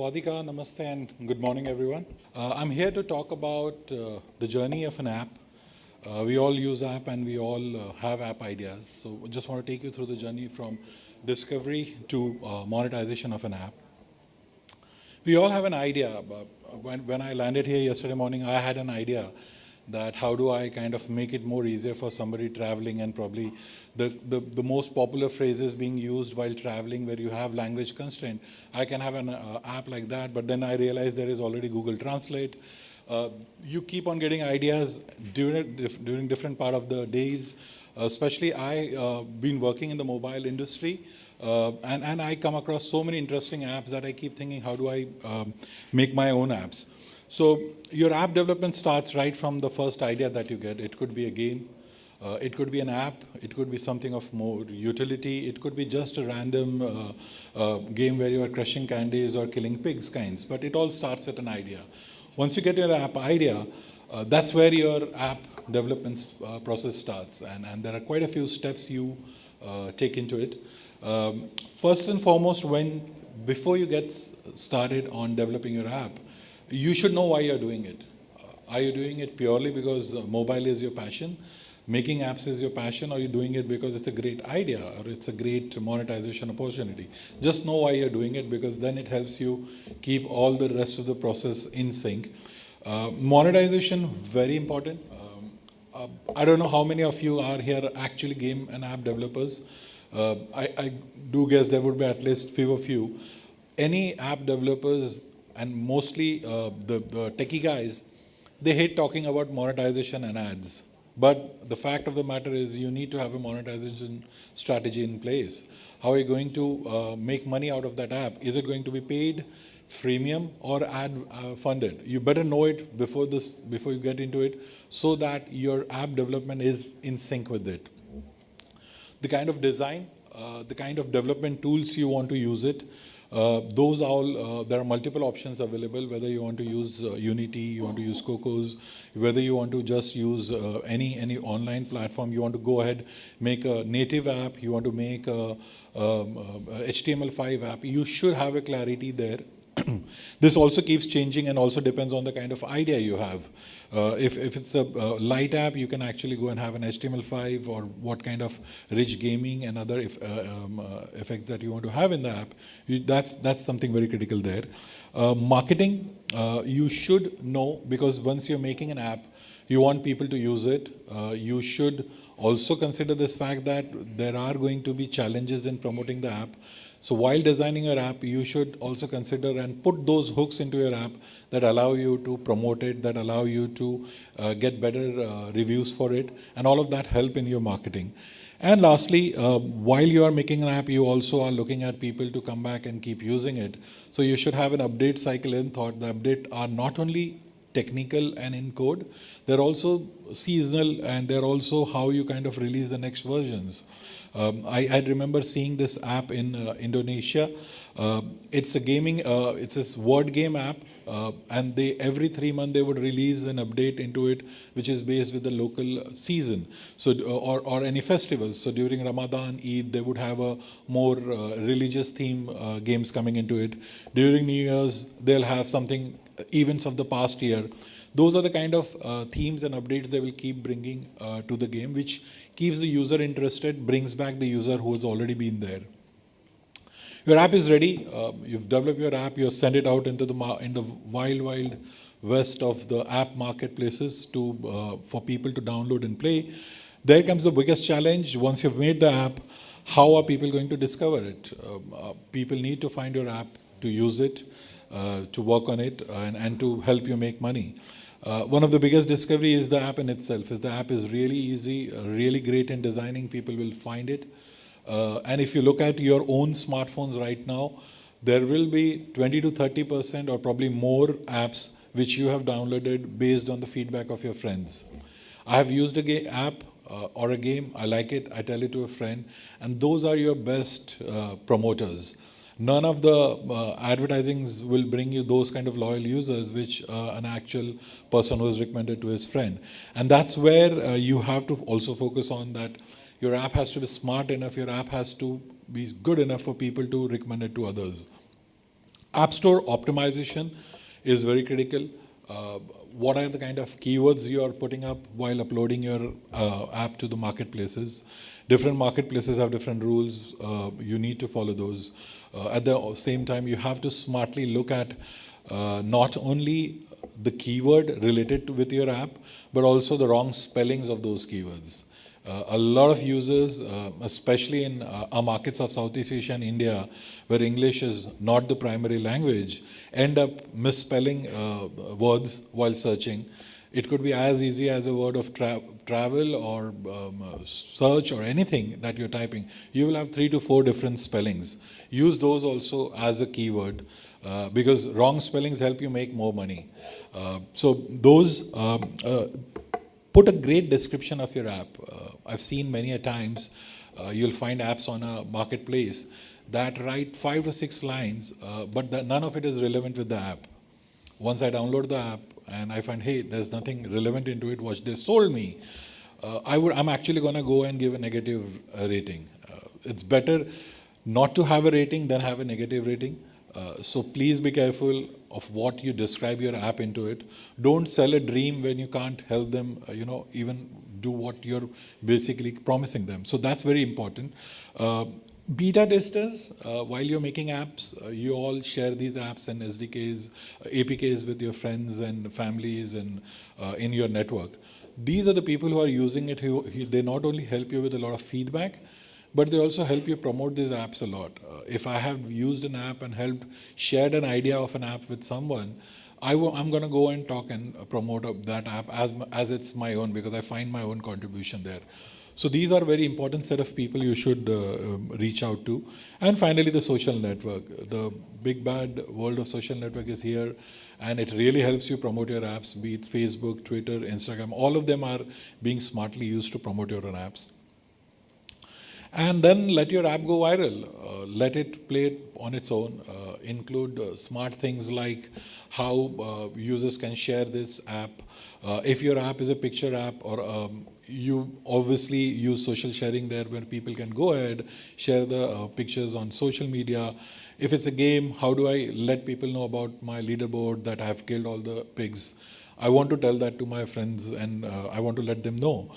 Sawadika, namaste, and good morning, everyone. I'm here to talk about the journey of an app. We all use app and we all have app ideas. So I just want to take you through the journey from discovery to monetization of an app. We all have an idea. When I landed here yesterday morning, I had an idea that how do I kind of make it more easier for somebody traveling, and probably the most popular phrases being used while traveling where you have language constraint. I can have an app like that, but then I realized there is already Google Translate. You keep on getting ideas during different part of the days. Especially I been working in the mobile industry, and I come across so many interesting apps that I keep thinking, how do I make my own apps? So your app development starts right from the first idea that you get. It could be a game, it could be an app, it could be something of more utility, it could be just a random game where you are crushing candies or killing pigs kinds, but it all starts with an idea. Once you get your app idea, that's where your app development process starts, and there are quite a few steps you take into it. First and foremost, before you get started on developing your app, you should know why you're doing it. Are you doing it purely because mobile is your passion, making apps is your passion, or are you doing it because it's a great idea or it's a great monetization opportunity? Just know why you're doing it, because then it helps you keep all the rest of the process in sync. Monetization, very important. I don't know how many of you are here actually game and app developers. I do guess there would be at least few of you. Any app developers, and mostly the techie guys, they hate talking about monetization and ads. But the fact of the matter is you need to have a monetization strategy in place. How are you going to make money out of that app? Is it going to be paid, freemium, or ad funded? You better know it before you get into it, so that your app development is in sync with it. The kind of design, the kind of development tools you want to use it, those all, there are multiple options available, whether you want to use Unity, you want to use Cocos, whether you want to just use any online platform, you want to go ahead, make a native app, you want to make a HTML5 app, you should have a clarity there. This also keeps changing and also depends on the kind of idea you have. If it's a light app, you can actually go and have an HTML5 or what kind of rich gaming and other effects that you want to have in the app. That's something very critical there. Marketing, you should know, because once you're making an app, you want people to use it. You should also consider this fact that there are going to be challenges in promoting the app. So while designing your app, you should also consider and put those hooks into your app that allow you to promote it, that allow you to get better reviews for it, and all of that help in your marketing. And lastly, while you are making an app, you also are looking at people to come back and keep using it. So you should have an update cycle in thought. The updates are not only technical and in code, they're also seasonal, and they're also how you kind of release the next versions. I remember seeing this app in Indonesia. It's a gaming, it's this word game app, and every 3 months they would release an update into it, which is based with the local season, so or any festival. So during Ramadan, Eid, they would have a more religious theme games coming into it. During New Year's, they'll have something events of the past year. Those are the kind of themes and updates they will keep bringing to the game, which keeps the user interested, brings back the user who has already been there. Your app is ready. You've developed your app. You send it out into the wild west of the app marketplaces for people to download and play. There comes the biggest challenge. Once you've made the app, how are people going to discover it? People need to find your app, to use it, to work on it, and to help you make money. One of the biggest discovery is the app in itself. The app is really easy, really great in designing. People will find it. And if you look at your own smartphones right now, there will be 20 to 30% or probably more apps which you have downloaded based on the feedback of your friends. I have used an app or a game, I like it, I tell it to a friend, and those are your best promoters. None of the advertisings will bring you those kind of loyal users which an actual person who is recommended to his friend. And that's where you have to also focus on that. Your app has to be smart enough, your app has to be good enough for people to recommend it to others. App Store optimization is very critical. What are the kind of keywords you are putting up while uploading your app to the marketplaces? Different marketplaces have different rules. You need to follow those. At the same time, you have to smartly look at not only the keyword related with your app, but also the wrong spellings of those keywords. A lot of users, especially in our markets of Southeast Asia and India, where English is not the primary language, end up misspelling words while searching. It could be as easy as a word of travel or search or anything that you're typing. You will have 3 to 4 different spellings. Use those also as a keyword because wrong spellings help you make more money. So those put a great description of your app. I've seen many a times you'll find apps on a marketplace that write 5 to 6 lines, but none of it is relevant with the app. Once I download the app and I find, hey, there's nothing relevant into it, what they sold me, I'm actually going to go and give a negative rating. It's better not to have a rating than have a negative rating. So please be careful of what you describe your app into it. Don't sell a dream when you can't help them, even do what you're basically promising them. So that's very important. Beta testers, while you're making apps, you all share these apps and SDKs, APKs with your friends and families and in your network. These are the people who are using it. They not only help you with a lot of feedback, but they also help you promote these apps a lot. If I have used an app and shared an idea of an app with someone, I'm going to go and talk and promote that app as it's my own, because I find my own contribution there. So these are very important set of people you should reach out to. And finally, the social network. The big bad world of social network is here, and it really helps you promote your apps, be it Facebook, Twitter, Instagram. All of them are being smartly used to promote your own apps. And then let your app go viral. Let it play on its own. Include smart things like how users can share this app. If your app is a picture app, or you obviously use social sharing there, where people can go ahead, share the pictures on social media. If it's a game, how do I let people know about my leaderboard that I have killed all the pigs? I want to tell that to my friends, and I want to let them know.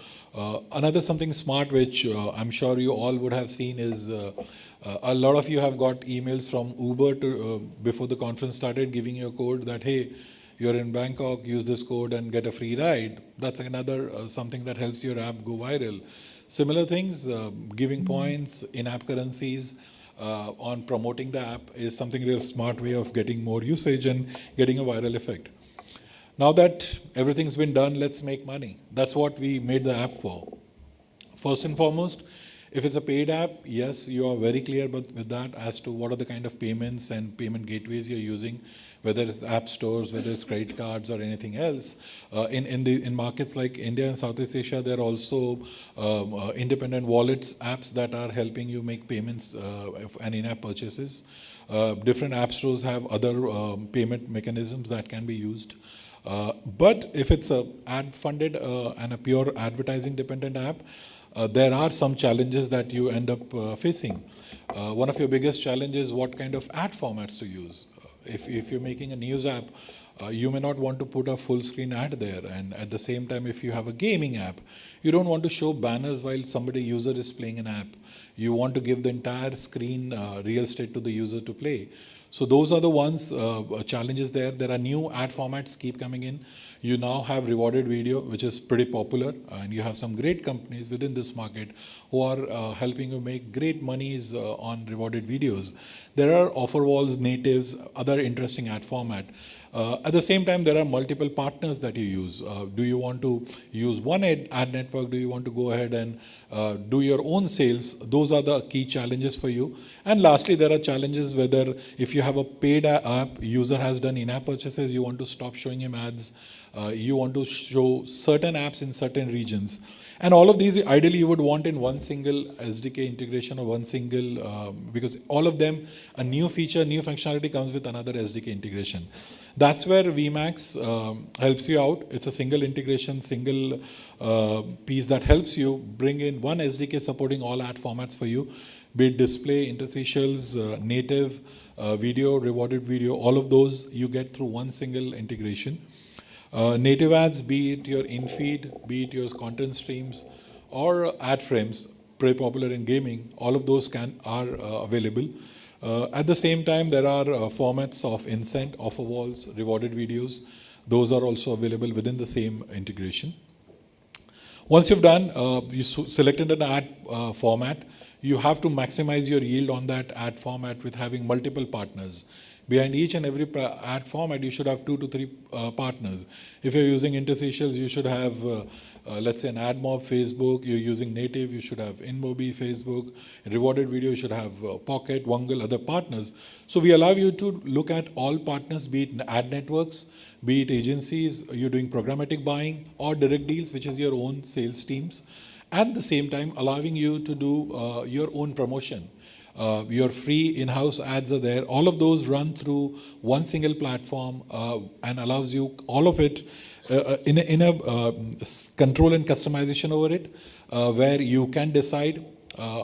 Another something smart which I'm sure you all would have seen is a lot of you have got emails from Uber before the conference started, giving you a code that, hey, you're in Bangkok, use this code and get a free ride. That's another something that helps your app go viral. Similar things, giving points, in-app currencies on promoting the app is something real smart way of getting more usage and getting a viral effect. Now that everything's been done, let's make money. That's what we made the app for. First and foremost, if it's a paid app, yes, you are very clear with that as to what are the kind of payments and payment gateways you're using, whether it's app stores, whether it's credit cards or anything else. In markets like India and Southeast Asia, there are also independent wallets apps that are helping you make payments and in-app purchases. Different app stores have other payment mechanisms that can be used. But if it's a ad-funded and a pure advertising-dependent app, there are some challenges that you end up facing. One of your biggest challenges is what kind of ad formats to use. If you're making a news app, you may not want to put a full screen ad there, and at the same time, if you have a gaming app, you don't want to show banners while user is playing an app. You want to give the entire screen real estate to the user to play. So those are the challenges there. There are new ad formats keep coming in. You now have rewarded video, which is pretty popular, and you have some great companies within this market who are helping you make great monies on rewarded videos. There are offer walls, natives, other interesting ad format. At the same time, there are multiple partners that you use. Do you want to use one ad network? Do you want to go ahead and do your own sales? Those are the key challenges for you. And lastly, there are challenges whether if you have a paid app, user has done in-app purchases, you want to stop showing him ads. You want to show certain apps in certain regions. And all of these, ideally, you would want in one single SDK integration or one single, because all of them, a new feature, new functionality comes with another SDK integration. That's where VMAX helps you out. It's a single integration, single piece that helps you bring in one SDK supporting all ad formats for you, be it display, interstitials, native, video, rewarded video, all of those you get through one single integration. Native ads, be it your in-feed, be it your content streams, or ad frames, very popular in gaming, all of those are available. At the same time, there are formats of incent, offer walls, rewarded videos. Those are also available within the same integration. Once you've done, you selected an ad format, you have to maximize your yield on that ad format with having multiple partners. Behind each and every ad format, you should have 2 to 3 partners. If you're using interstitials, you should have, let's say, an AdMob Facebook. You're using native, you should have InMobi Facebook. In rewarded video, you should have Pocket, Wongle, other partners. So we allow you to look at all partners, be it ad networks, be it agencies, you're doing programmatic buying, or direct deals, which is your own sales teams. At the same time, allowing you to do your own promotion. Your free in-house ads are there. All of those run through one single platform and allows you all of it in a control and customization over it, where you can decide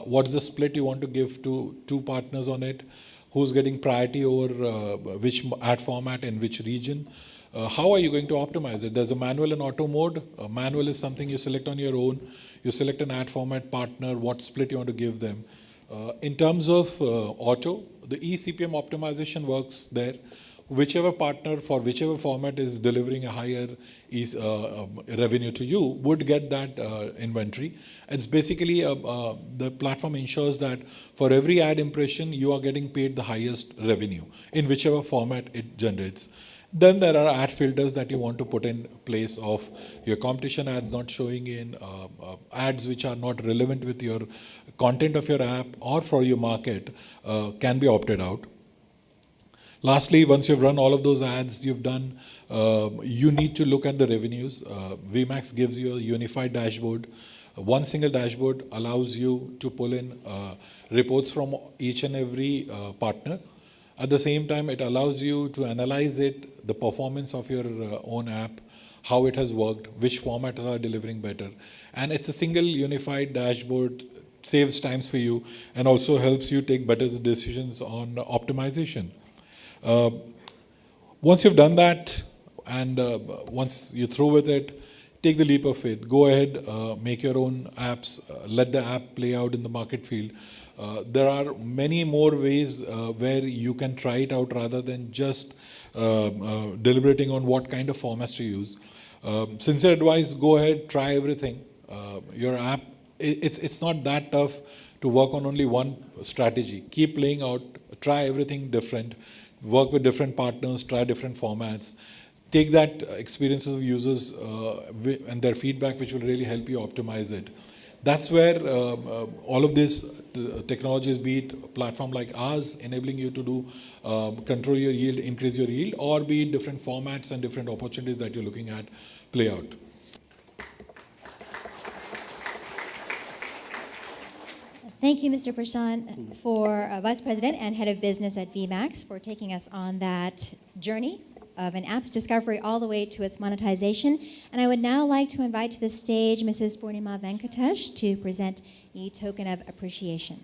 what's the split you want to give to 2 partners on it, who's getting priority over which ad format in which region. How are you going to optimize it? There's a manual and auto mode. Manual is something you select on your own. You select an ad format partner, what split you want to give them. In terms of auto, the eCPM optimization works there. Whichever partner for whichever format is delivering a higher revenue to you would get that inventory. It's basically, the platform ensures that for every ad impression, you are getting paid the highest revenue in whichever format it generates. Then there are ad filters that you want to put in place of your competition ads not showing in, ads which are not relevant with your content of your app or for your market can be opted out. Lastly, once you've run all of those ads you've done, you need to look at the revenues. VMAX gives you a unified dashboard. One single dashboard allows you to pull in reports from each and every partner. At the same time, it allows you to analyze it, the performance of your own app, how it has worked, which format are delivering better. And it's a single unified dashboard, saves times for you, and also helps you take better decisions on optimization. Once you've done that, and once you're through with it, take the leap of faith. Go ahead, make your own apps, let the app play out in the market field. There are many more ways where you can try it out rather than just deliberating on what kind of formats to use. Sincere advice, go ahead, try everything. Your app, it's not that tough to work on only one strategy. Keep playing out, try everything different, work with different partners, try different formats. Take that experiences of users and their feedback, which will really help you optimize it. That's where all of this technologies, be it a platform like ours, enabling you to do control your yield, increase your yield, or be it different formats and different opportunities that you're looking at, play out. Thank you, Mr. Prashant, for Vice President and Head of Business at VMAX, for taking us on that journey of an app's discovery all the way to its monetization. And I would now like to invite to the stage Mrs. Purnima Venkatesh to present a token of appreciation.